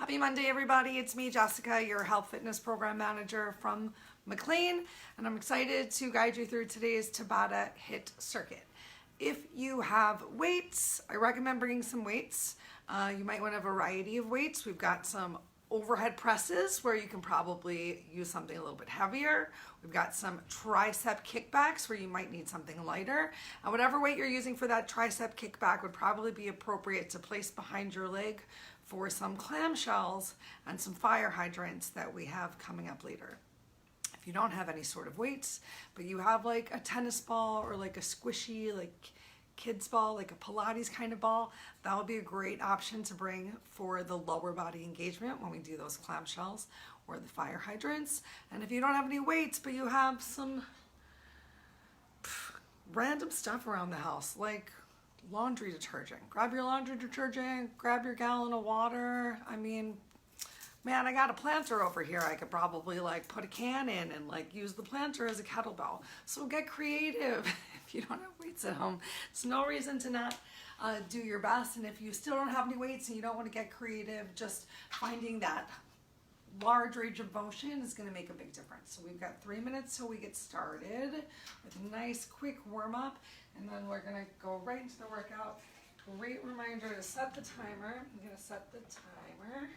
Happy Monday, everybody. It's me, Jessica, your health fitness program manager from McLean, and I'm excited to guide you through today's Tabata HIIT Circuit. If you have weights, I recommend bringing some weights. You might want a variety of weights. We've got some overhead presses where you can probably use something a little bit heavier. We've got some tricep kickbacks where you might need something lighter. And whatever weight you're using for that tricep kickback would probably be appropriate to place behind your leg for some clamshells and some fire hydrants that we have coming up later. If you don't have any sort of weights, but you have like a tennis ball or like a squishy, like kids ball, like a Pilates kind of ball, that would be a great option to bring for the lower body engagement when we do those clamshells or the fire hydrants. And if you don't have any weights, but you have some random stuff around the house, like laundry detergent, grab your laundry detergent, grab your gallon of water. I mean, man, I got a planter over here. I could probably like put a can in and like use the planter as a kettlebell. So get creative. If you don't have weights at home, it's no reason to not do your best. And if you still don't have any weights and you don't want to get creative, just finding that large range of motion is going to make a big difference. So we've got 3 minutes till we get started with a nice quick warm up, and then we're going to go right into the workout. Great reminder to set the timer. I'm going to set the timer.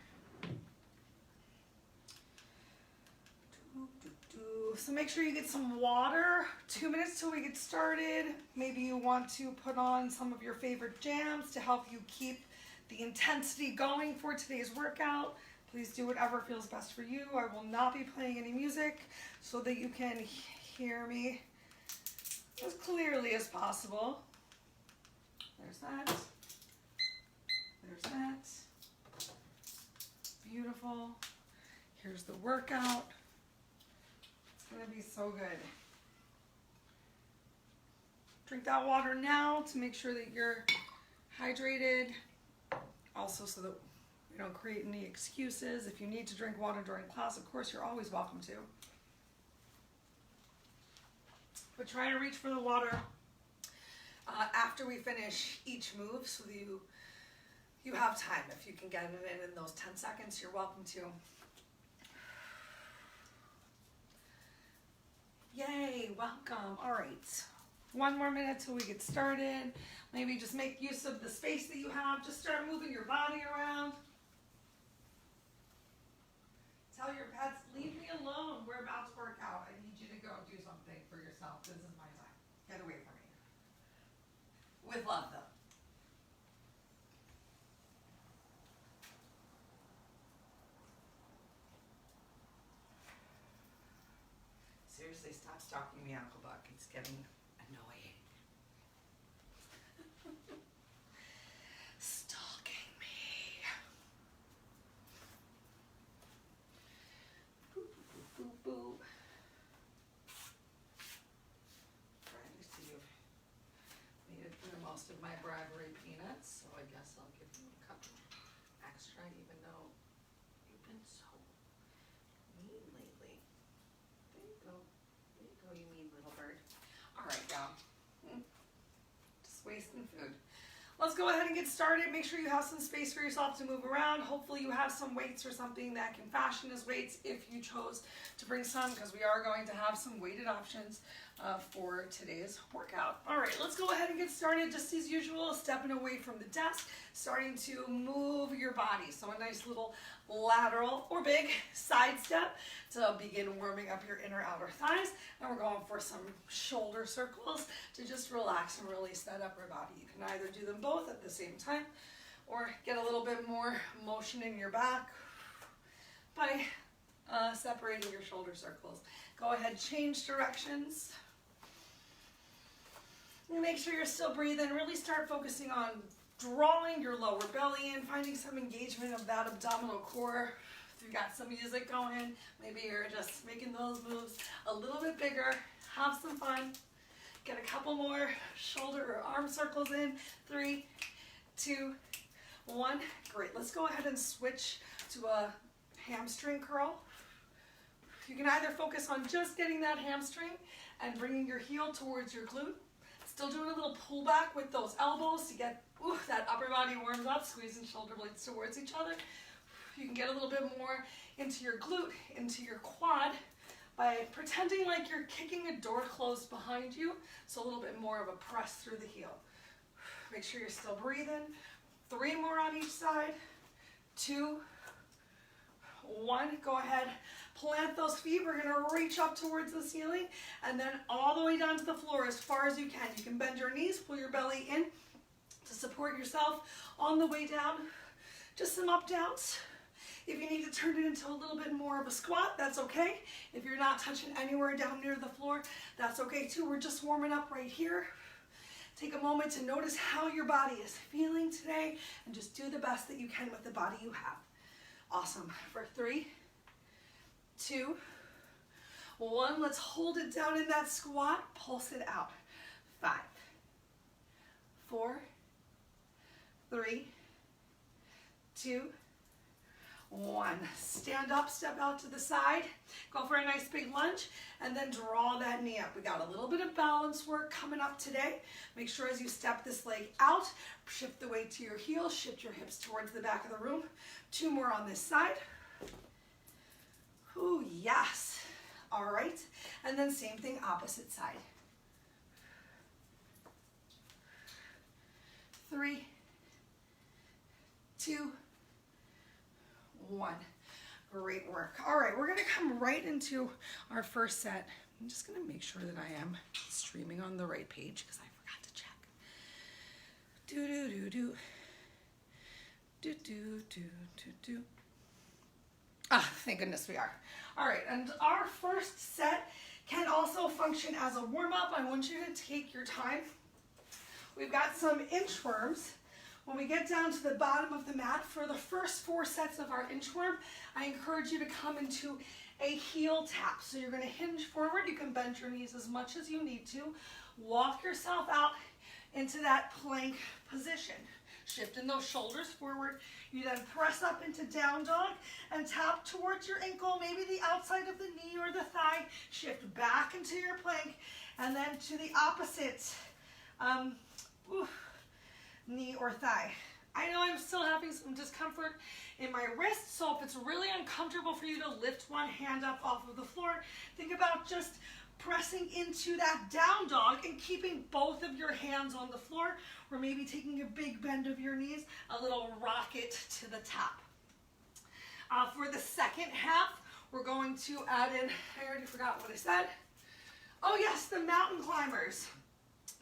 So make sure you get some water. 2 minutes till we get started. Maybe you want to put on some of your favorite jams to help you keep the intensity going for today's workout. Please do whatever feels best for you. I will not be playing any music so that you can hear me as clearly as possible. There's that. There's that. Beautiful. Here's the workout. It's gonna be so good. Drink that water now to make sure that you're hydrated. Also so that we don't create any excuses. If you need to drink water during class, of course, you're always welcome to. But try to reach for the water after we finish each move so that you have time. If you can get it in those 10 seconds, you're welcome to. Yay, welcome. All right. 1 more minute till we get started. Maybe just make use of the space that you have. Just start moving your body around. Tell your pets, leave me alone. We're about to work out. I need you to go do something for yourself. This is my time. Get away from me. With love, though. Seriously, stop stalking me, Uncle Buck. It's getting annoying. Stalking me. Boop, boop, boop, boop. Right, I see you've made it through most of my Bradbury peanuts, so I guess I'll give you a couple extra, even though you've been so mean lately. There you go. There you go, you mean little bird. All right, y'all. Just wasting food. Let's go ahead and get started. Make sure you have some space for yourself to move around. Hopefully you have some weights or something that can fashion as weights if you chose to bring some, because we are going to have some weighted options for today's workout. All right, let's go ahead and get started. Just as usual, stepping away from the desk, starting to move your body. So a nice little lateral or big side step to begin warming up your inner outer thighs. And we're going for some shoulder circles to just relax and release that upper body. You can either do them both at the same time or get a little bit more motion in your back by separating your shoulder circles. Go ahead, change directions. And make sure you're still breathing. Really start focusing on drawing your lower belly in, finding some engagement of that abdominal core. If you've got some music going, maybe you're just making those moves a little bit bigger. Have some fun. Get a couple more shoulder or arm circles in. 3, 2, 1. Great. Let's go ahead and switch to a hamstring curl. You can either focus on just getting that hamstring and bringing your heel towards your glute. Still doing a little pullback with those elbows to get that upper body warmed up, squeezing shoulder blades towards each other. You can get a little bit more into your glute, into your quad by pretending like you're kicking a door closed behind you. So a little bit more of a press through the heel. Make sure you're still breathing. 3 more on each side. 2, 1. Go ahead, plant those feet. We're gonna reach up towards the ceiling and then all the way down to the floor as far as you can. You can bend your knees, pull your belly in to support yourself on the way down. Just some up downs. If you need to turn it into a little bit more of a squat, that's okay. If you're not touching anywhere down near the floor, that's okay too. We're just warming up right here. Take a moment to notice how your body is feeling today and just do the best that you can with the body you have. Awesome. For 3, 2, 1. Let's hold it down in that squat. Pulse it out. 5, 4, 3, 2, 1. Stand up, step out to the side. Go for a nice big lunge and then draw that knee up. We got a little bit of balance work coming up today. Make sure as you step this leg out, shift the weight to your heels, shift your hips towards the back of the room. 2 more on this side. Ooh, yes. All right. And then same thing, opposite side. 3, 2, 1. Great work. All right, we're gonna come right into our first set. I'm just gonna make sure that I am streaming on the right page because I forgot to check. Do do do do. Do do do do do. Ah, thank goodness we are. All right, and our first set can also function as a warm-up. I want you to take your time. We've got some inchworms. When we get down to the bottom of the mat, for the first 4 sets of our inchworm, I encourage you to come into a heel tap. So you're going to hinge forward. You can bend your knees as much as you need to. Walk yourself out into that plank position. Shifting those shoulders forward. You then press up into down dog and tap towards your ankle, maybe the outside of the knee or the thigh. Shift back into your plank and then to the opposite knee or thigh. I know I'm still having some discomfort in my wrist, so if it's really uncomfortable for you to lift one hand up off of the floor, think about just pressing into that down dog and keeping both of your hands on the floor, or maybe taking a big bend of your knees, a little rocket to the top. For the second half, we're going to add in, I already forgot what I said. Oh yes, the mountain climbers.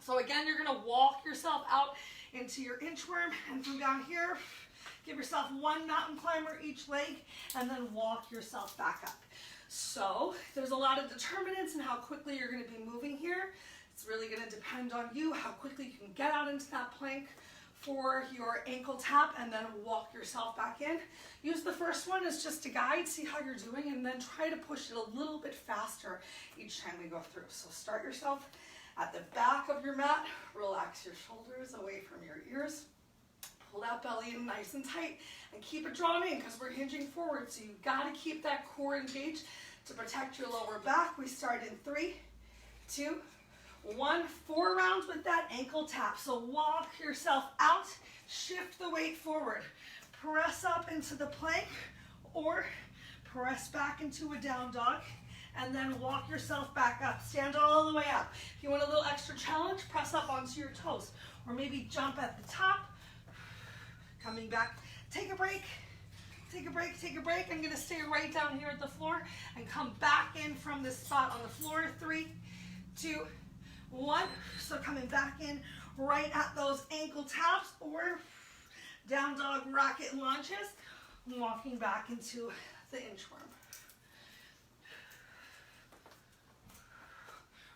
So again, you're gonna walk yourself out into your inchworm, and from down here, give yourself 1 mountain climber each leg, and then walk yourself back up. So there's a lot of determinants in how quickly you're going to be moving here. It's really going to depend on you, how quickly you can get out into that plank for your ankle tap, and then walk yourself back in. Use the first one as just a guide, see how you're doing, and then try to push it a little bit faster each time we go through. So start yourself at the back of your mat, relax your shoulders away from your ears, pull that belly in nice and tight, and keep it drawn in because we're hinging forward, so you've got to keep that core engaged to protect your lower back. We start in 3, 2, 1, 4 rounds with that ankle tap. So walk yourself out, shift the weight forward, press up into the plank, or press back into a down dog, and then walk yourself back up. Stand all the way up. If you want a little extra challenge, press up onto your toes, or maybe jump at the top, coming back. Take a break, take a break, take a break. I'm gonna stay right down here at the floor and come back in from this spot on the floor. 3, 2, 1. So coming back in right at those ankle taps, or down dog rocket lunges, walking back into the inchworm.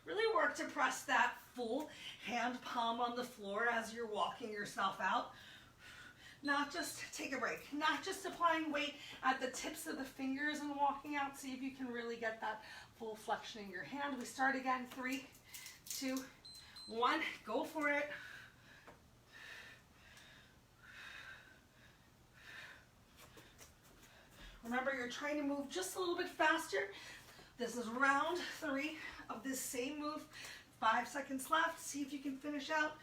Really work to press that full hand palm on the floor as you're walking yourself out. Not just take a break, not just applying weight at the tips of the fingers and walking out. See if you can really get that full flexion in your hand. We start again. 3, 2, 1. Go for it. Remember, you're trying to move just a little bit faster. This is round 3 of this same move. 5 seconds left. See if you can finish out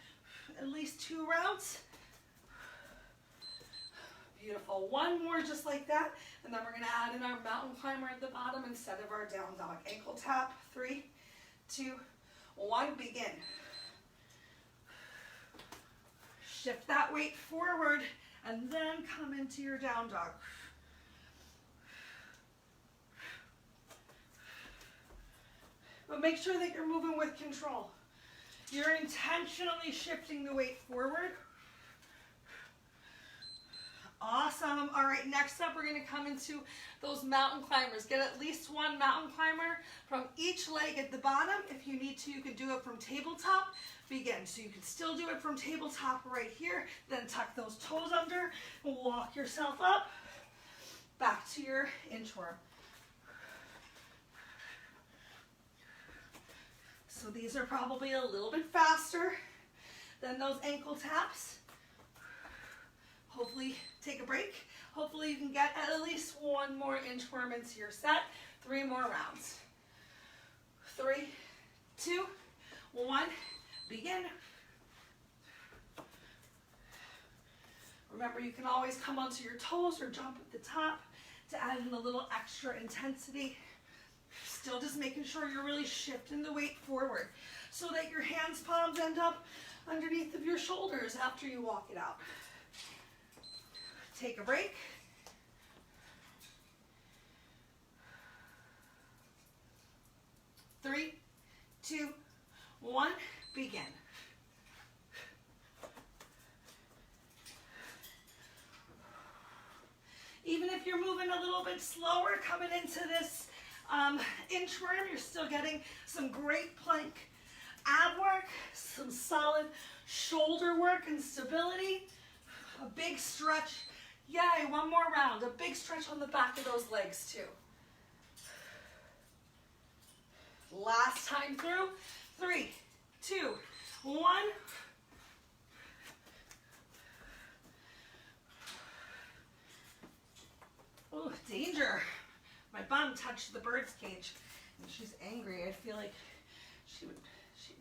at least 2 rounds. Beautiful. One more just like that, and then we're gonna add in our mountain climber at the bottom instead of our down dog. Ankle tap, 3, 2, 1, begin. Shift that weight forward, and then come into your down dog. But make sure that you're moving with control. You're intentionally shifting the weight forward. Awesome. All right, next up, we're gonna come into those mountain climbers. Get at least one mountain climber from each leg at the bottom. If you need to, you can do it from tabletop. Begin. So you can still do it from tabletop right here, then tuck those toes under, walk yourself up, back to your inchworm. So these are probably a little bit faster than those ankle taps. Hopefully, take a break. Hopefully you can get at least one more inchworm into your set. 3 more rounds. 3, 2, 1, begin. Remember, you can always come onto your toes or jump at the top to add in a little extra intensity. Still just making sure you're really shifting the weight forward so that your hands, palms end up underneath of your shoulders after you walk it out. Take a break. Three, 2, 1, begin. Even if you're moving a little bit slower coming into this inchworm, you're still getting some great plank ab work, some solid shoulder work and stability, a big stretch. Yay, one more round. A big stretch on the back of those legs too. Last time through. 3, 2, 1. Oh, danger. My bum touched the bird's cage and she's angry. I feel like she'd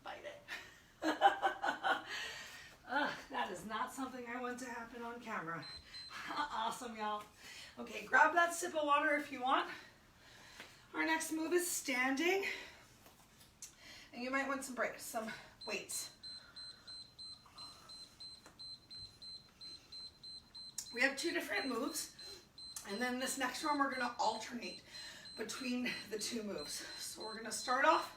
bite it. That is not something I want to happen on camera. Awesome, y'all. Okay, grab that sip of water if you want. Our next move is standing. And you might want some breaks, some weights. We have 2 different moves. And then this next one, we're gonna alternate between the 2 moves. So we're gonna start off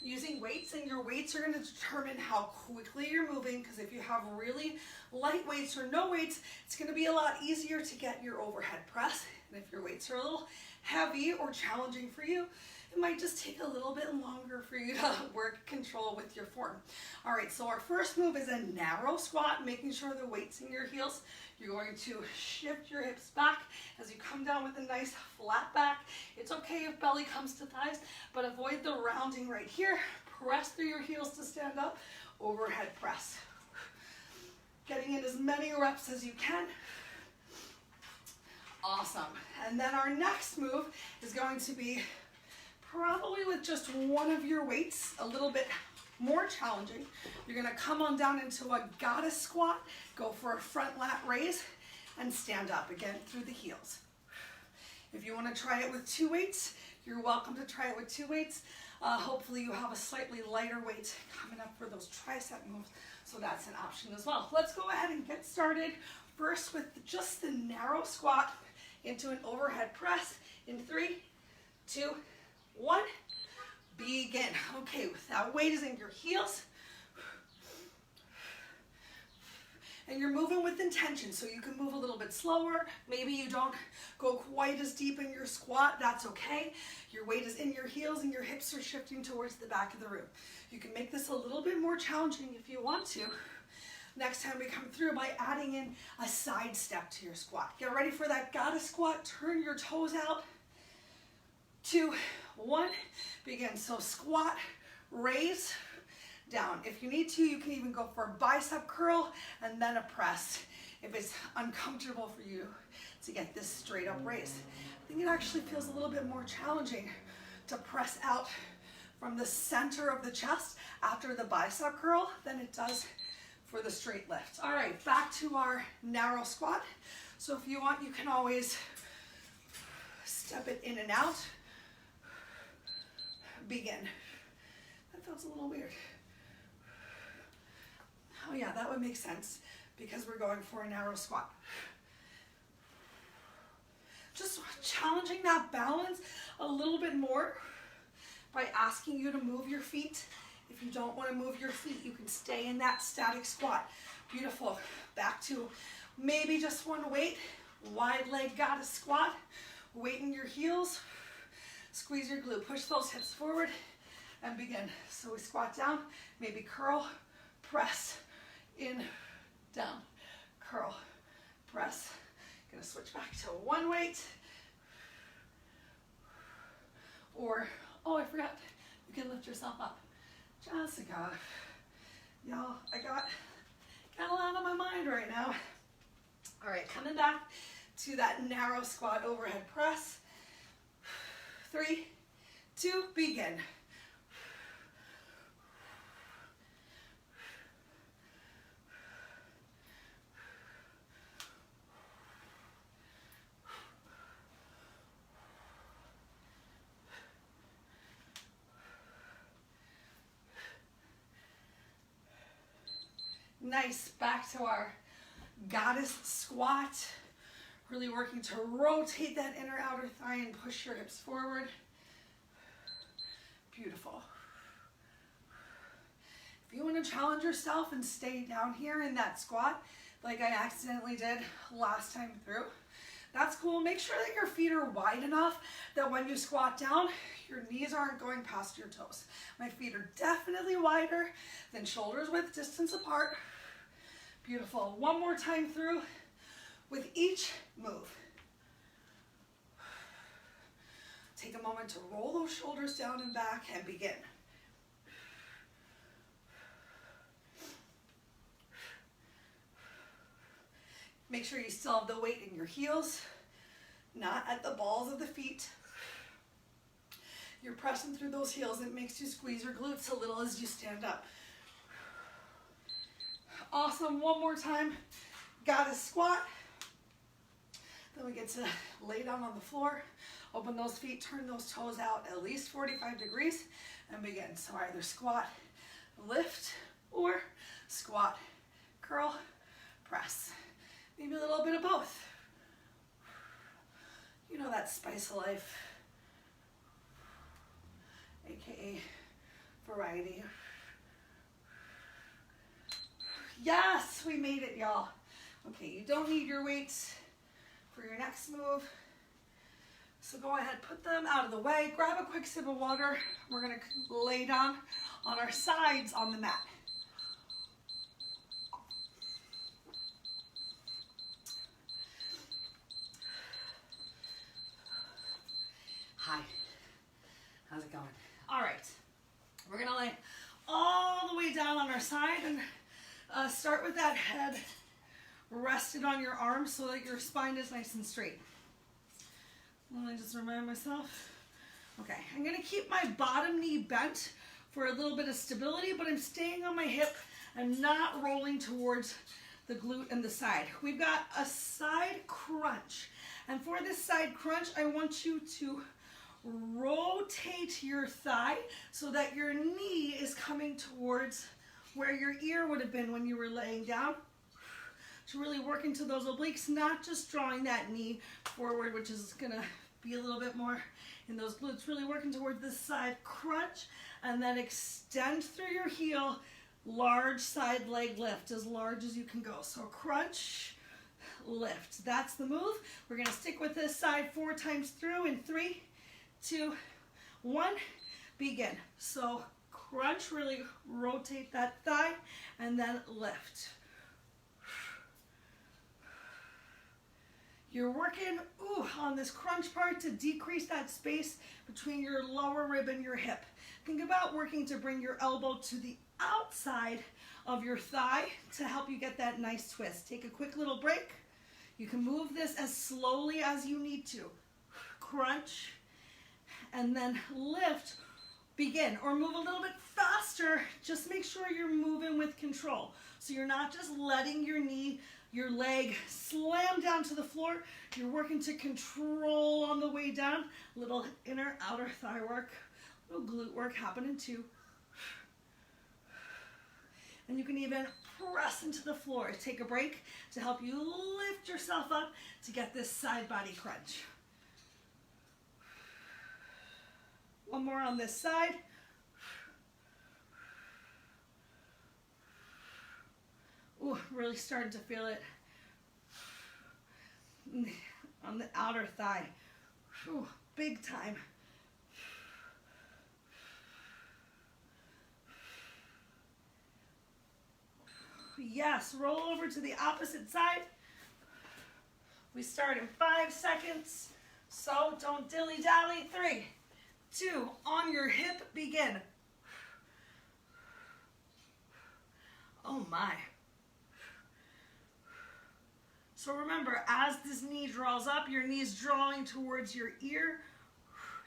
using weights, and your weights are gonna determine how quickly you're moving, because if you have really light weights or no weights, it's gonna be a lot easier to get your overhead press. And if your weights are a little heavy or challenging for you, it might just take a little bit longer for you to work control with your form. All right, so our first move is a narrow squat, making sure the weight's in your heels. You're going to shift your hips back as you come down with a nice flat back. It's okay if belly comes to thighs, but avoid the rounding right here. Press through your heels to stand up, overhead press. Getting in as many reps as you can. Awesome. And then our next move is going to be probably with just one of your weights, a little bit more challenging. You're gonna come on down into a goddess squat, go for a front lat raise, and stand up again through the heels. If you wanna try it with 2 weights, you're welcome to try it with 2 weights. Hopefully you have a slightly lighter weight coming up for those tricep moves, so that's an option as well. Let's go ahead and get started first with just the narrow squat into an overhead press in 3, 2, 1, begin. Okay, with that weight is in your heels. And you're moving with intention, so you can move a little bit slower. Maybe you don't go quite as deep in your squat, that's okay. Your weight is in your heels and your hips are shifting towards the back of the room. You can make this a little bit more challenging if you want to. Next time we come through by adding in a side step to your squat. Get ready for that goddess squat, turn your toes out. 2, 1, begin. So squat, raise, down. If you need to, you can even go for a bicep curl and then a press if it's uncomfortable for you to get this straight up raise. I think it actually feels a little bit more challenging to press out from the center of the chest after the bicep curl than it does for the straight lift. All right, back to our narrow squat. So if you want, you can always step it in and out. Begin. That feels a little weird. Oh yeah, that would make sense because we're going for a narrow squat. Just challenging that balance a little bit more by asking you to move your feet. If you don't want to move your feet, you can stay in that static squat. Beautiful. Back to maybe just one weight. Wide leg goddess squat. Weight in your heels. Squeeze your glute. Push those hips forward and begin. So we squat down, maybe curl, press, in, down, curl, press. Gonna switch back to one weight. Or, oh, I forgot, you can lift yourself up. Jessica, y'all, I got a lot on my mind right now. All right, coming back to that narrow squat overhead press. 3, 2, begin. Nice, back to our goddess squat. Really working to rotate that inner outer thigh and push your hips forward. Beautiful. If you want to challenge yourself and stay down here in that squat, like I accidentally did last time through, that's cool. Make sure that your feet are wide enough that when you squat down, your knees aren't going past your toes. My feet are definitely wider than shoulders width distance apart. Beautiful. One more time through with each move. Take a moment to roll those shoulders down and back and begin. Make sure you still have the weight in your heels, not at the balls of the feet. You're pressing through those heels. It makes you squeeze your glutes a little as you stand up. Awesome. One more time. Goddess squat. Then we get to lay down on the floor. Open those feet, turn those toes out at least 45 degrees and begin. So either squat, lift, or squat, curl, press. Maybe a little bit of both. You know that spice of life, AKA variety. Yes, we made it, y'all. Okay, you don't need your weights for your next move. So go ahead, put them out of the way, grab a quick sip of water. We're gonna lay down on our sides on the mat. Hi, how's it going? All right, we're gonna lay all the way down on our side and start with that head rested on your arms so that your spine is nice and straight. Let me just remind myself. Okay, I'm gonna keep my bottom knee bent for a little bit of stability, but I'm staying on my hip and not rolling towards the glute and the side. We've got a side crunch. And for this side crunch, I want you to rotate your thigh so that your knee is coming towards where your ear would have been when you were laying down. To really work into those obliques, not just drawing that knee forward, which is gonna be a little bit more in those glutes, really working towards this side crunch and then extend through your heel, large side leg lift, as large as you can go. So crunch, lift, that's the move. We're gonna stick with this side 4 times through in 3, 2, 1, begin. So crunch, really rotate that thigh and then lift. You're working on this crunch part to decrease that space between your lower rib and your hip. Think about working to bring your elbow to the outside of your thigh to help you get that nice twist. Take a quick little break. You can move this as slowly as you need to. Crunch and then lift. Begin, or move a little bit faster. Just make sure you're moving with control. So you're not just letting your knee your leg slammed down to the floor. You're working to control on the way down. Little inner, outer thigh work, little glute work happening too. And you can even press into the floor. Take a break to help you lift yourself up to get this side body crunch. One more on this side. Ooh, really starting to feel it on the outer thigh. Ooh, big time. Yes, roll over to the opposite side. We start in 5 seconds, so don't dilly-dally. 3, 2, on your hip, begin. Oh my. So remember, as this knee draws up, your knee's drawing towards your ear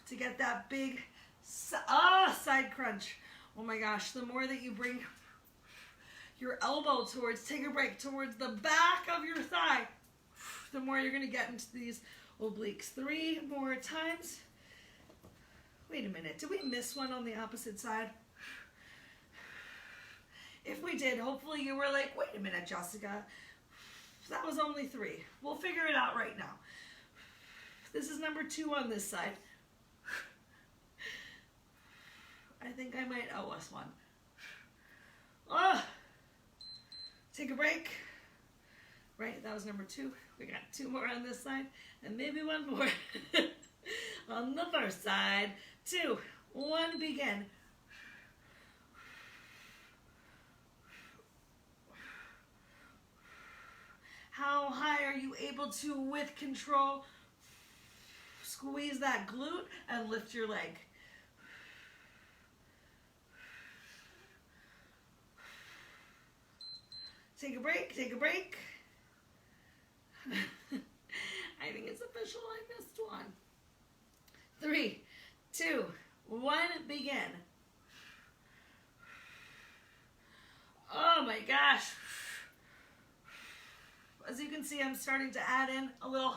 to get that big side crunch. Oh my gosh, the more that you bring your elbow towards, take a break, towards the back of your thigh, the more you're going to get into these obliques. 3 more times. Wait a minute, did we miss one on the opposite side? If we did, hopefully you were like, wait a minute, Jessica, that was only 3. We'll figure it out right now. This is number 2 on this side. I think I might owe us one. Oh, take a break. Right, that was number 2. We got 2 more on this side, and maybe 1 more on the first side. 2, 1, begin. How high are you able to, with control, squeeze that glute and lift your leg? Take a break, take a break. I think it's official, I missed one. 3, 2, 1, begin. Oh my gosh. As you can see, I'm starting to add in a little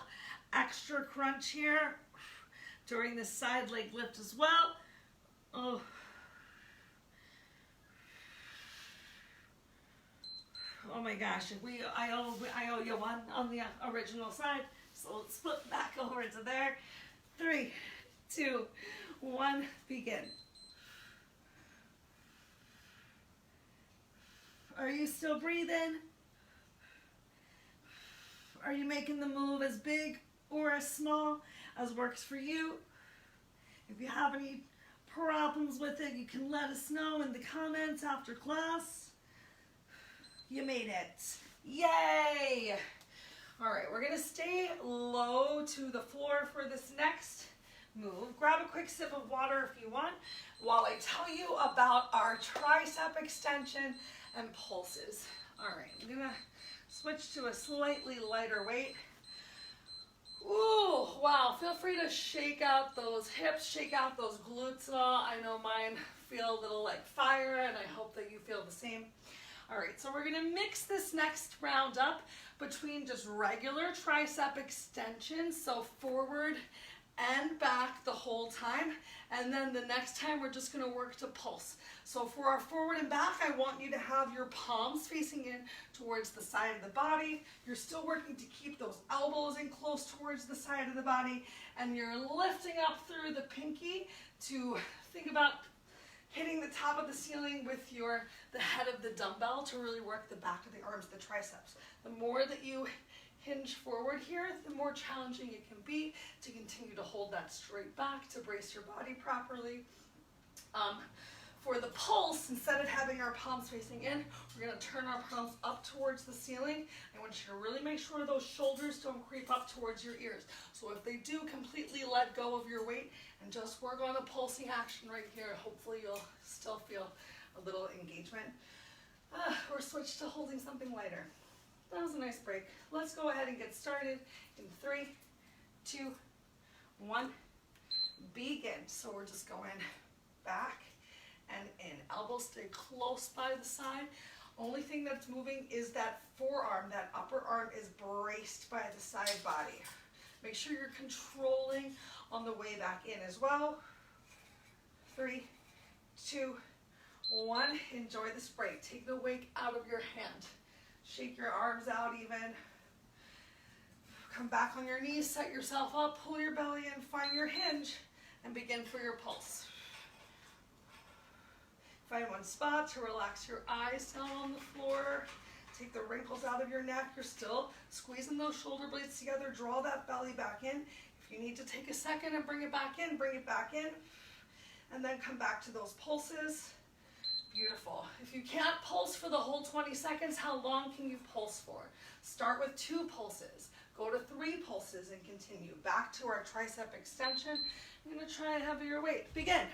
extra crunch here during this side leg lift as well. Oh. Oh my gosh, I owe you one on the original side, so let's flip back over to there. 3, 2, 1, begin. Are you still breathing? Are you making the move as big or as small as works for you? If you have any problems with it, you can let us know in the comments after class. You made it. Yay! All right, we're gonna stay low to the floor for this next move. Grab a quick sip of water if you want while I tell you about our tricep extension and pulses. All right, I'm gonna switch to a slightly lighter weight. Ooh, wow, feel free to shake out those hips, shake out those glutes and all. I know mine feel a little like fire, and I hope that you feel the same. All right, so we're gonna mix this next round up between just regular tricep extensions, so forward and back the whole time, and then the next time we're just gonna work to pulse. So for our forward and back, I want you to have your palms facing in towards the side of the body. You're still working to keep those elbows in close towards the side of the body, and you're lifting up through the pinky to think about hitting the top of the ceiling with the head of the dumbbell to really work the back of the arms, the triceps. The more that you hinge forward here, the more challenging it can be to continue to hold that straight back, to brace your body properly. For the pulse, instead of having our palms facing in, we're gonna turn our palms up towards the ceiling. I want you to really make sure those shoulders don't creep up towards your ears. So if they do, completely let go of your weight and just work on a pulsing action right here. Hopefully you'll still feel a little engagement. Or switch to holding something lighter. That was a nice break. Let's go ahead and get started in 3, 2, 1, begin. So we're just going back and in. Elbows stay close by the side. Only thing that's moving is that forearm. That upper arm is braced by the side body. Make sure you're controlling on the way back in as well. 3, 2, 1. Enjoy this break. Take the weight out of your hand. Shake your arms out even. Come back on your knees, set yourself up, pull your belly in, find your hinge, and begin for your pulse. Find one spot to relax your eyes down on the floor. Take the wrinkles out of your neck. You're still squeezing those shoulder blades together. Draw that belly back in. If you need to take a second and bring it back in, bring it back in. And then come back to those pulses. Beautiful. If you can't pulse for the whole 20 seconds, how long can you pulse for? Start with 2 pulses. Go to 3 pulses and continue. Back to our tricep extension. I'm going to try a heavier weight. Begin.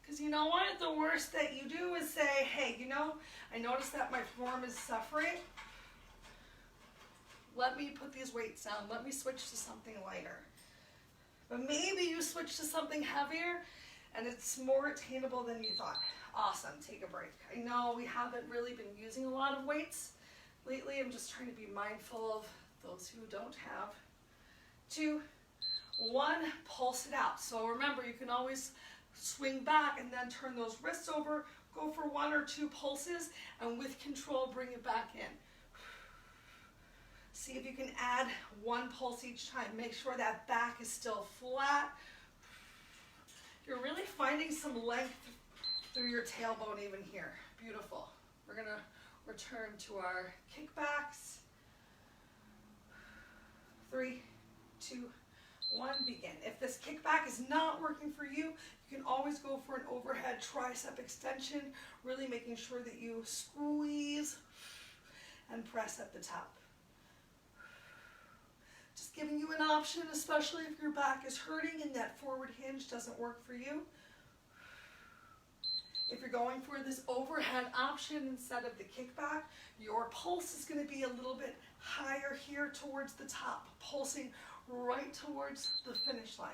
Because you know what? The worst that you do is say, hey, you know, I noticed that my forearm is suffering. Let me put these weights down. Let me switch to something lighter. But maybe you switch to something heavier and it's more attainable than you thought. Awesome. Take a break. I know we haven't really been using a lot of weights lately. I'm just trying to be mindful of those who don't have. 2, 1, pulse it out. So remember, you can always swing back and then turn those wrists over, go for 1 or 2 pulses, and with control, bring it back in. See if you can add 1 pulse each time. Make sure that back is still flat. You're really finding some length through your tailbone even here. Beautiful. We're gonna return to our kickbacks. 3, 2, 1, begin. If this kickback is not working for you, you can always go for an overhead tricep extension, really making sure that you squeeze and press at the top. Just giving you an option, especially if your back is hurting and that forward hinge doesn't work for you. If you're going for this overhead option instead of the kickback, your pulse is going to be a little bit higher here towards the top, pulsing right towards the finish line.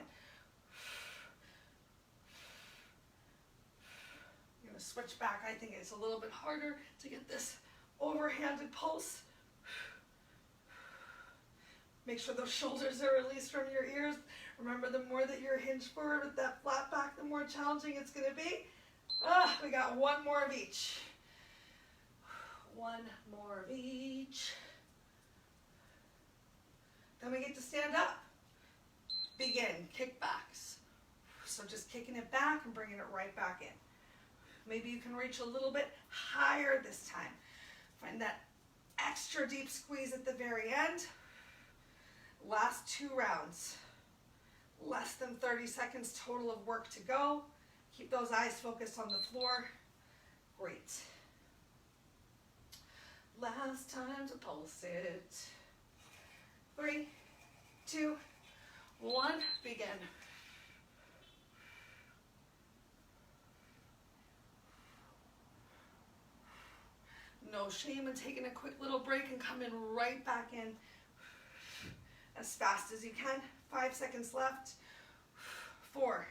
I'm going to switch back. I think it's a little bit harder to get this overhanded pulse. Make sure those shoulders are released from your ears. Remember, the more that you're hinged forward with that flat back, the more challenging it's going to be. We got 1 more of each. 1 more of each. Then we get to stand up. Begin, kickbacks. So just kicking it back and bringing it right back in. Maybe you can reach a little bit higher this time. Find that extra deep squeeze at the very end. Last 2 rounds. Less than 30 seconds total of work to go. Keep those eyes focused on the floor. Great. Last time to pulse it. 3, 2, 1, begin. No shame in taking a quick little break and coming right back in as fast as you can. 5 seconds left. 4,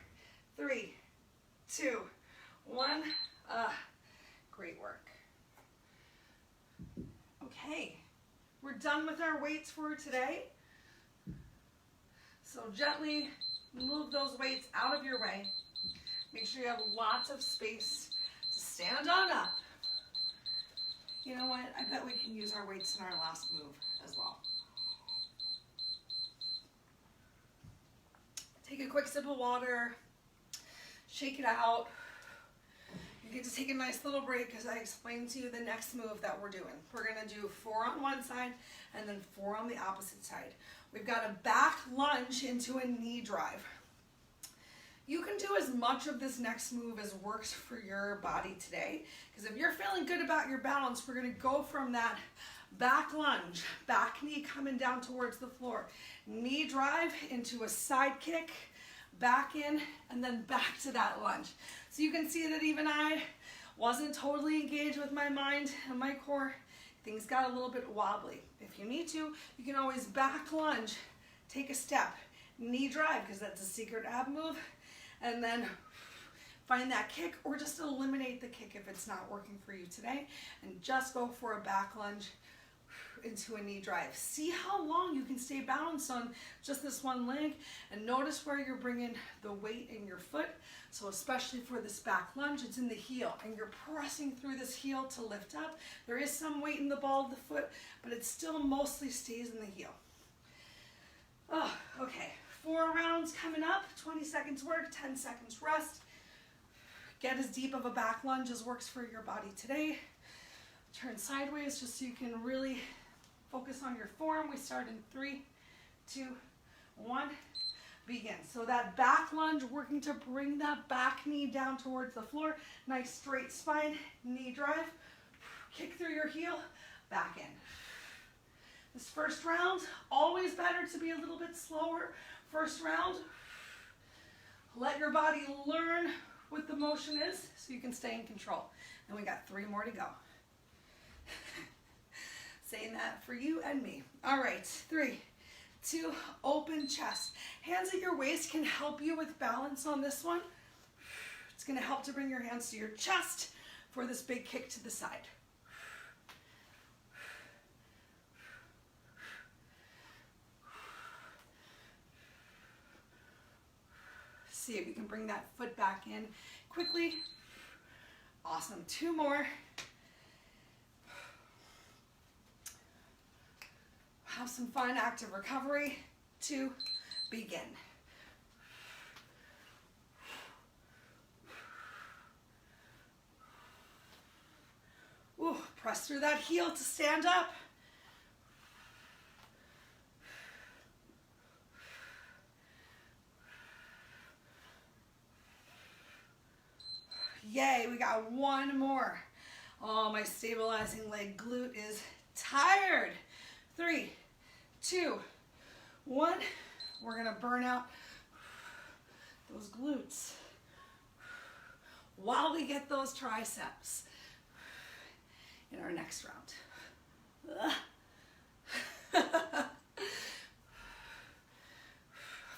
3, 2, 1. Great work. Okay, we're done with our weights for today. So gently move those weights out of your way. Make sure you have lots of space to stand on up. You know what? I bet we can use our weights in our last move as well. Take a quick sip of water. Shake it out. You get to take a nice little break as I explain to you the next move that we're doing. We're going to do 4 on one side and then 4 on the opposite side. We've got a back lunge into a knee drive. You can do as much of this next move as works for your body today, because if you're feeling good about your balance, we're going to go from that back lunge, back knee coming down towards the floor, knee drive into a side kick, back in, and then back to that lunge. So you can see that even I wasn't totally engaged with my mind and my core. Things got a little bit wobbly. If you need to, you can always back lunge, take a step, knee drive, because that's a secret ab move, and then find that kick, or just eliminate the kick if it's not working for you today, and just go for a back lunge into a knee drive. See how long you can stay balanced on just this one leg, and notice where you're bringing the weight in your foot. So especially for this back lunge, it's in the heel, and you're pressing through this heel to lift up. There is some weight in the ball of the foot, but it still mostly stays in the heel. Oh, okay, 4 rounds coming up, 20 seconds work, 10 seconds rest. Get as deep of a back lunge as works for your body today. Turn sideways just so you can really focus on your form. We start in 3, 2, 1, begin. So that back lunge, working to bring that back knee down towards the floor. Nice straight spine, knee drive. Kick through your heel, back in. This first round, always better to be a little bit slower. First round, let your body learn what the motion is so you can stay in control. And we got 3 more to go. Saying that for you and me. All right, 3, 2, open chest. Hands at your waist can help you with balance on this one. It's gonna help to bring your hands to your chest for this big kick to the side. See if you can bring that foot back in quickly. Awesome, 2 more. Have some fun, active recovery to begin. Ooh, press through that heel to stand up. Yay, we got 1 more. Oh, my stabilizing leg glute is tired. 3, 2, 1. We're gonna burn out those glutes while we get those triceps in our next round.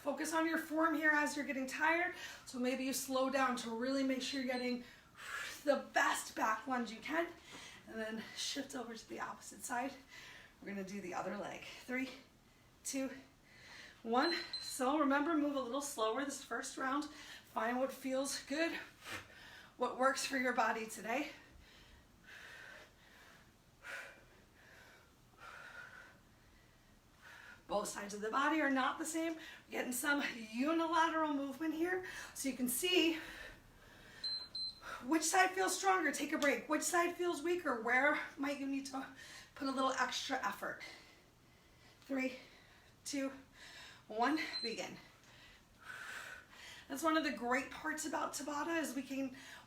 Focus on your form here as you're getting tired. So maybe you slow down to really make sure you're getting the best back lunge you can, and then shift over to the opposite side. We're gonna do the other leg. 3, 2, 1. So remember, move a little slower this first round. Find what feels good, what works for your body today. Both sides of the body are not the same. We're getting some unilateral movement here. So you can see which side feels stronger. Take a break. Which side feels weaker? Where might you need to put a little extra effort? 3, 2, 1, begin. That's one of the great parts about Tabata is we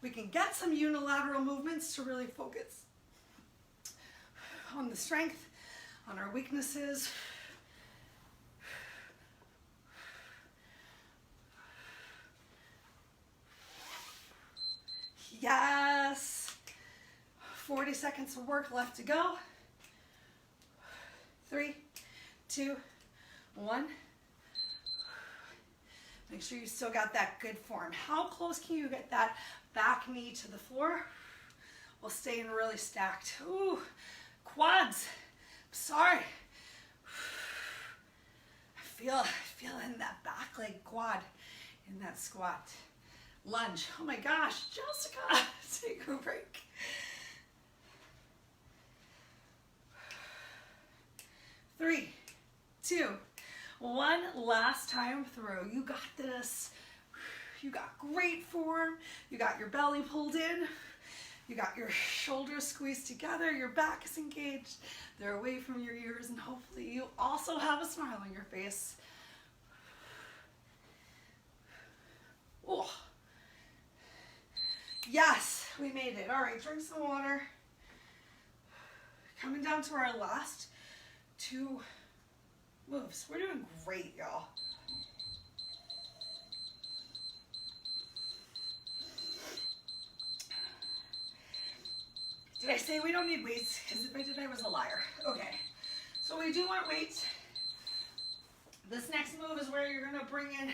can get some unilateral movements to really focus on the strength, on our weaknesses. Yes. 40 seconds of work left to go. 3, 2, 1. Make sure you still got that good form. How close can you get that back knee to the floor while staying really stacked? Ooh, quads. Sorry. Feeling that back leg quad in that squat. Lunge. Oh my gosh, Jessica, take a break. 3, 2, 1. Last time through. You got this. You got great form. You got your belly pulled in. You got your shoulders squeezed together. Your back is engaged. They're away from your ears, and hopefully you also have a smile on your face. Oh. Yes, we made it. All right, drink some water. Coming down to our last 2 moves. We're doing great, y'all. Did I say we don't need weights? Because if I did, I was a liar. Okay, so we do want weights. This next move is where you're gonna bring in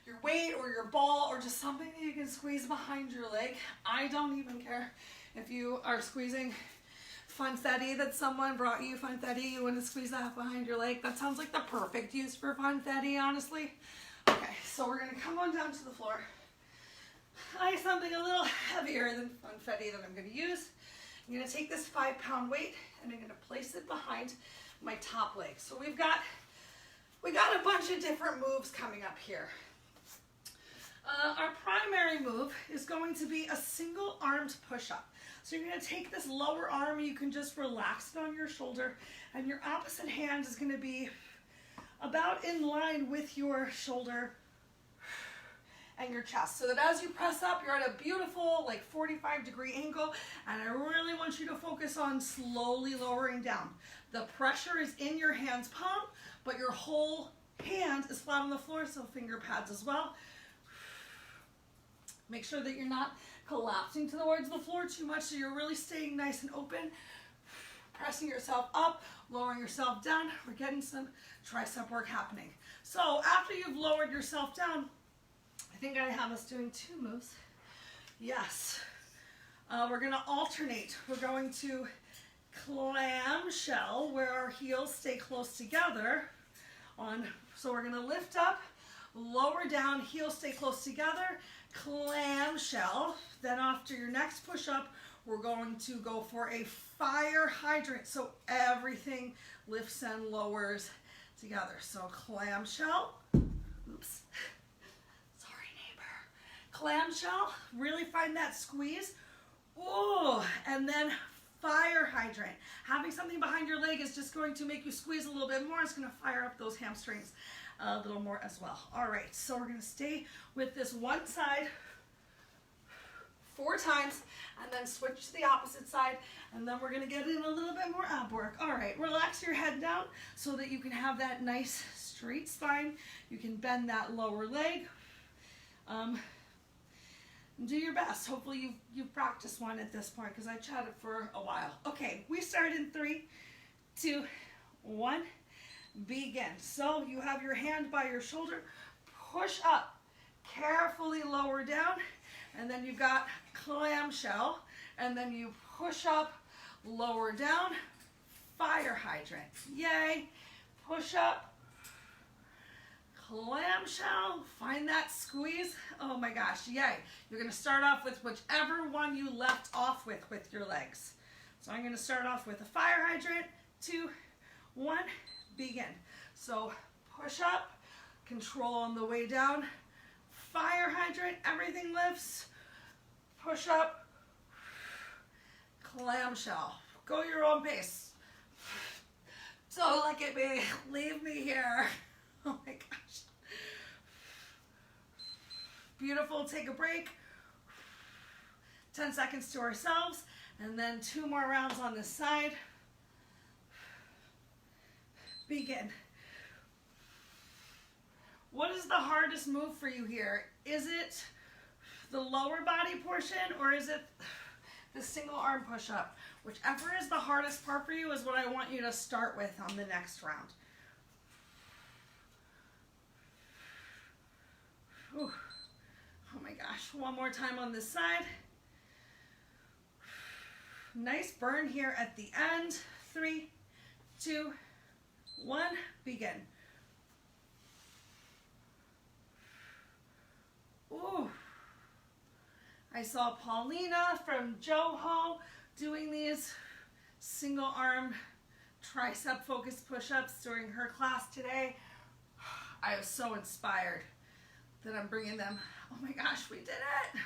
your weight or your ball or just something that you can squeeze behind your leg. I don't even care if you are squeezing funfetti that someone brought you, funfetti, you want to squeeze that behind your leg. That sounds like the perfect use for funfetti, honestly. Okay, so we're going to come on down to the floor. I have something a little heavier than funfetti that I'm going to use. I'm going to take this 5-pound weight and I'm going to place it behind my top leg. So we got a bunch of different moves coming up here. Our primary move is going to be a single armed push-up. So you're going to take this lower arm, you can just relax it on your shoulder, and your opposite hand is going to be about in line with your shoulder and your chest. So that as you press up, you're at a beautiful like 45-degree angle, and I really want you to focus on slowly lowering down. The pressure is in your hand's palm, but your whole hand is flat on the floor, so finger pads as well. Make sure that you're not collapsing towards the floor too much, so you're really staying nice and open. Pressing yourself up, lowering yourself down. We're getting some tricep work happening. So after you've lowered yourself down, I think I have us doing 2 moves. Yes. We're going to alternate. We're going to clamshell, where our heels stay close together. So we're going to lift up, lower down, heels stay close together, clamshell. Then after your next push-up, we're going to go for a fire hydrant. So everything lifts and lowers together. So clamshell. Oops. Sorry, neighbor. Clamshell. Really find that squeeze. Oh, and then fire hydrant. Having something behind your leg is just going to make you squeeze a little bit more. It's going to fire up those hamstrings a little more as well. All right, so we're going to stay with this one side 4 times and then switch to the opposite side, and then we're going to get in a little bit more ab work. All right, relax your head down so that you can have that nice straight spine. You can bend that lower leg. Do your best. Hopefully you've practiced one at this point, because I chatted for a while. Okay, we start in 3, 2, 1. Begin. So you have your hand by your shoulder, push up, carefully lower down, and then you've got clamshell, and then you push up, lower down, fire hydrant. Yay. Push up, clamshell, find that squeeze. Oh my gosh, yay. You're going to start off with whichever one you left off with your legs. So I'm going to start off with a fire hydrant. 2, 1, begin. So push up, control on the way down, fire hydrant, everything lifts, push up, clamshell. Go your own pace. Don't look at me, leave me here. Oh my gosh. Beautiful, take a break. 10 seconds to ourselves, and then 2 more rounds on this side. Begin. What is the hardest move for you here? Is it the lower body portion, or is it the single arm push-up? Whichever is the hardest part for you is what I want you to start with on the next round. Whew. Oh my gosh, one more time on this side. Nice burn here at the end. 3, 2, 1, begin. Ooh. I saw Paulina from Joho doing these single arm tricep focus push-ups during her class today. I was so inspired that I'm bringing them. Oh my gosh, we did it.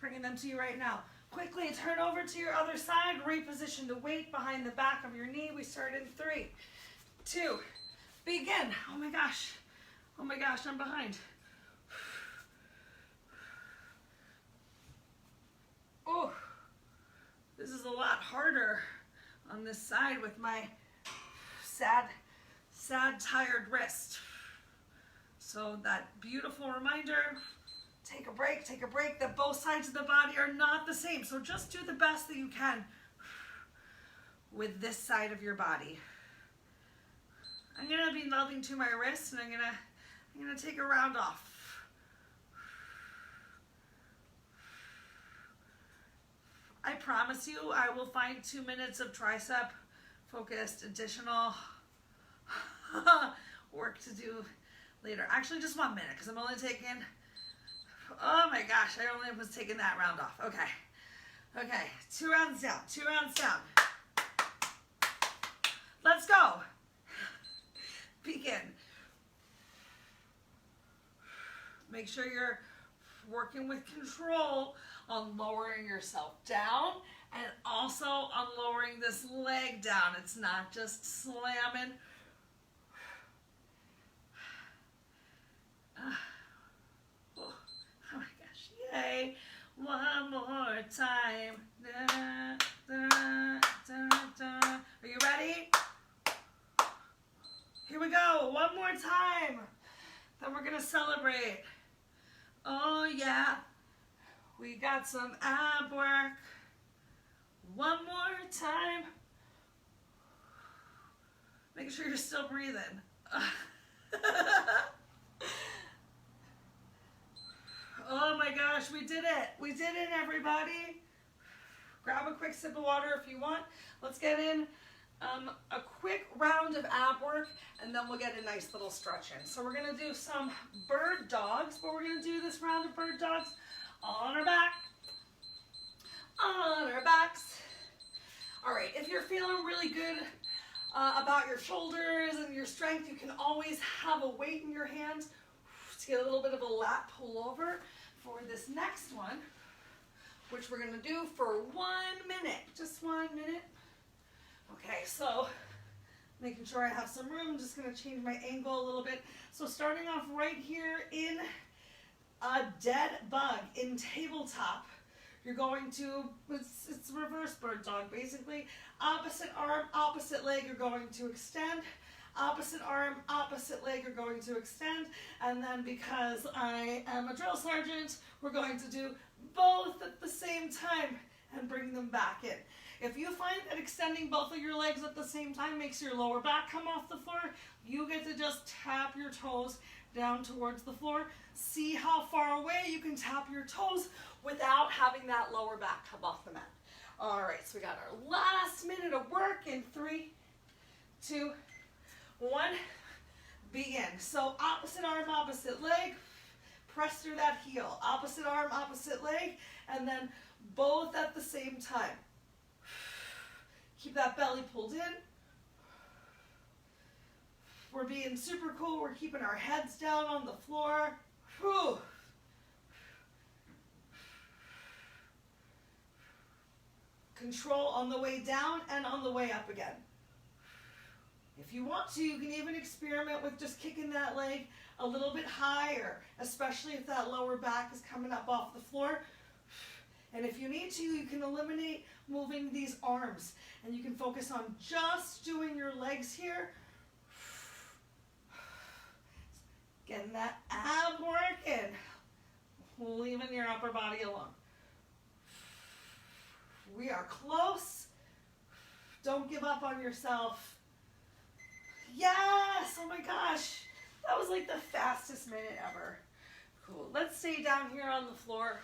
Bringing them to you right now. Quickly turn over to your other side, reposition the weight behind the back of your knee. We start in 3, 2, begin. Oh my gosh, I'm behind. Oh, this is a lot harder on this side with my sad, tired wrist. So that beautiful reminder, take a break, that both sides of the body are not the same. So just do the best that you can with this side of your body. I'm gonna be loving to my wrist, and I'm gonna take a round off. I promise you, I will find 2 minutes of tricep focused additional work to do later. Actually, just 1 minute, because I'm only taking, oh my gosh, I only was taking that round off. Okay, 2 rounds down, 2 rounds down. Let's go. Begin. Make sure you're working with control on lowering yourself down and also on lowering this leg down. It's not just slamming. Oh my gosh, yay. One more time. Da, da, da, da. Are you ready? Here we go, one more time. Then we're gonna celebrate. Oh yeah, we got some ab work. One more time. Make sure you're still breathing. Oh my gosh, we did it. We did it, everybody. Grab a quick sip of water if you want. Let's get in a quick round of ab work, and then we'll get a nice little stretch in. So we're gonna do some bird dogs, but we're gonna do this round of bird dogs on our back, on our backs. All right, if you're feeling really good about your shoulders and your strength, you can always have a weight in your hand to get a little bit of a lat pull over for this next one, which we're gonna do for 1 minute, just 1 minute. Okay, so making sure I have some room, I'm just gonna change my angle a little bit. So starting off right here in a dead bug, in tabletop, you're going to, it's reverse bird dog basically. Opposite arm, opposite leg, you're going to extend. Opposite arm, opposite leg, you're going to extend. And then because I am a drill sergeant, we're going to do both at the same time and bring them back in. If you find that extending both of your legs at the same time makes your lower back come off the floor, you get to just tap your toes down towards the floor. See how far away you can tap your toes without having that lower back come off the mat. All right, so we got our last minute of work in 3, 2, 1, begin. So opposite arm, opposite leg, press through that heel. Opposite arm, opposite leg, and then both at the same time. Keep that belly pulled in. We're being super cool. We're keeping our heads down on the floor. Whew. Control on the way down and on the way up again. If you want to, you can even experiment with just kicking that leg a little bit higher, especially if that lower back is coming up off the floor. And if you need to, you can eliminate moving these arms, and you can focus on just doing your legs here. Getting that ab work in, leaving your upper body alone. We are close. Don't give up on yourself. Yes, oh my gosh. That was like the fastest minute ever. Cool, let's stay down here on the floor.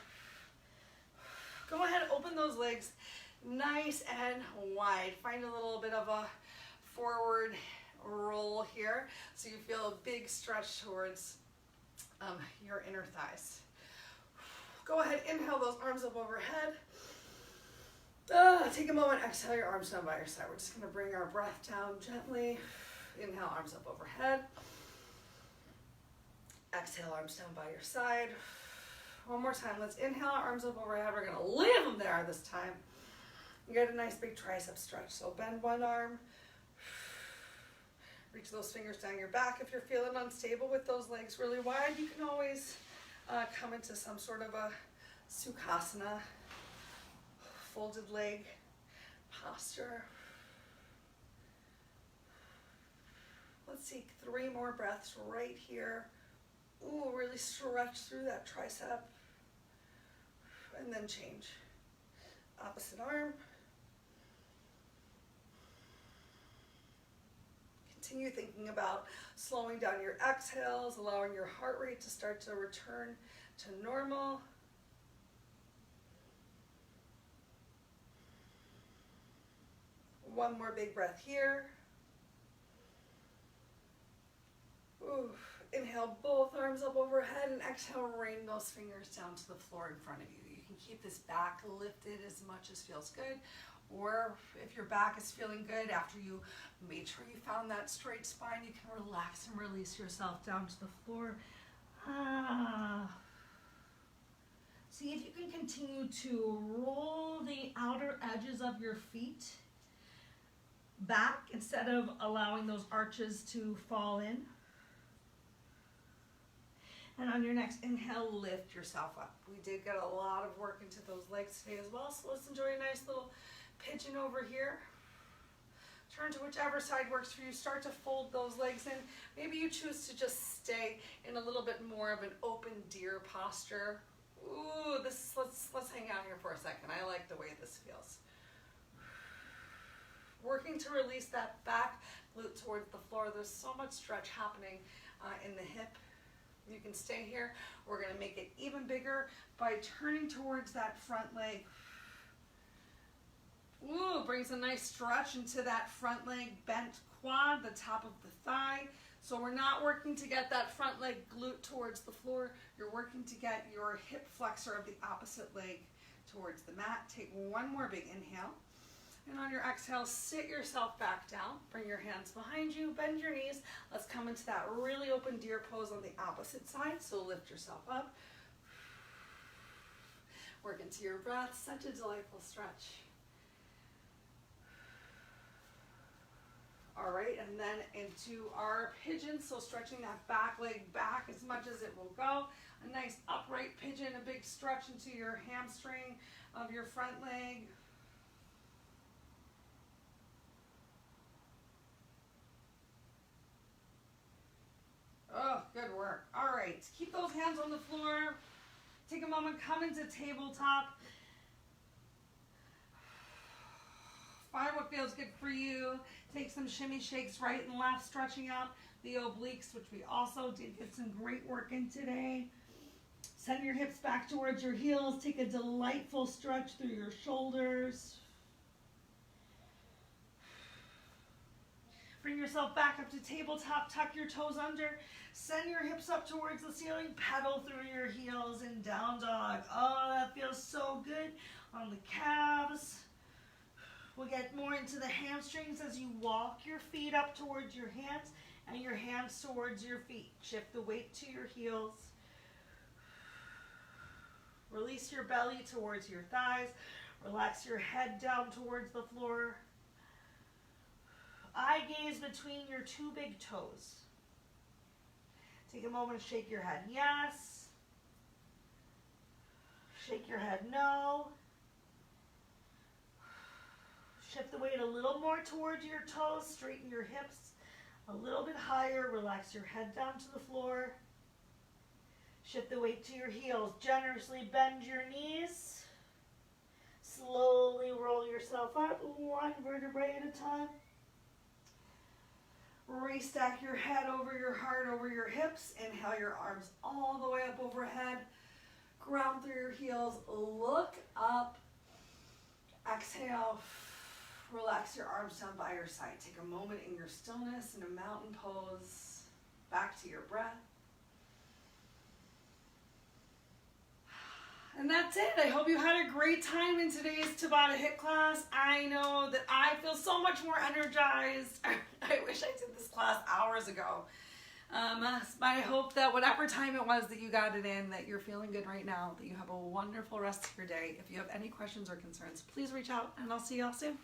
Go ahead, open those legs nice and wide. Find a little bit of a forward roll here so you feel a big stretch towards your inner thighs. Go ahead, inhale those arms up overhead. Take a moment, exhale your arms down by your side. We're just gonna bring our breath down gently. Inhale, arms up overhead. Exhale, arms down by your side. One more time, let's inhale, arms up overhead. We're gonna leave them there this time. You get a nice big tricep stretch. So bend one arm, reach those fingers down your back. If you're feeling unstable with those legs really wide, you can always come into some sort of a Sukhasana, folded leg posture. Let's take 3 more breaths right here. Ooh, really stretch through that tricep. And then change. Opposite arm. Continue thinking about slowing down your exhales, allowing your heart rate to start to return to normal. One more big breath here. Ooh. Inhale, both arms up overhead, and exhale, rain those fingers down to the floor in front of you. You can keep this back lifted as much as feels good, or if your back is feeling good after you made sure you found that straight spine, you can relax and release yourself down to the floor. See if you can continue to roll the outer edges of your feet back instead of allowing those arches to fall in. And on your next inhale, lift yourself up. We did get a lot of work into those legs today as well, so let's enjoy a nice little pigeon over here. Turn to whichever side works for you. Start to fold those legs in. Maybe you choose to just stay in a little bit more of an open deer posture. Ooh, let's hang out here for a second. I like the way this feels. Working to release that back glute towards the floor. There's so much stretch happening in the hip. You can stay here. We're going to make it even bigger by turning towards that front leg. Ooh, brings a nice stretch into that front leg, bent quad, the top of the thigh. So we're not working to get that front leg glute towards the floor. You're working to get your hip flexor of the opposite leg towards the mat. Take one more big inhale. And on your exhale, sit yourself back down. Bring your hands behind you, bend your knees. Let's come into that really open deer pose on the opposite side. So lift yourself up. Work into your breath. Such a delightful stretch. All right, and then into our pigeon. So stretching that back leg back as much as it will go. A nice upright pigeon, a big stretch into your hamstring of your front leg. Oh, good work. All right, keep those hands on the floor. Take a moment, come into tabletop. Find what feels good for you. Take some shimmy shakes right and left, stretching out the obliques, which we also did get some great work in today. Send your hips back towards your heels. Take a delightful stretch through your shoulders. Bring yourself back up to tabletop, tuck your toes under, send your hips up towards the ceiling, pedal through your heels in down dog. Oh, that feels so good on the calves. We'll get more into the hamstrings as you walk your feet up towards your hands and your hands towards your feet. Shift the weight to your heels. Release your belly towards your thighs. Relax your head down towards the floor. Eye gaze between your two big toes. Take a moment to shake your head yes. Shake your head no. Shift the weight a little more towards your toes. Straighten your hips a little bit higher. Relax your head down to the floor. Shift the weight to your heels. Generously bend your knees. Slowly roll yourself up, one vertebrae at a time. Restack your head over your heart, over your hips. Inhale your arms all the way up overhead. Ground through your heels. Look up. Exhale. Relax your arms down by your side. Take a moment in your stillness in a mountain pose. Back to your breath. And that's it. I hope you had a great time in today's Tabata HIIT class. I know that I feel so much more energized. I wish I did this class hours ago. But I hope that whatever time it was that you got it in, that you're feeling good right now, that you have a wonderful rest of your day. If you have any questions or concerns, please reach out and I'll see y'all soon.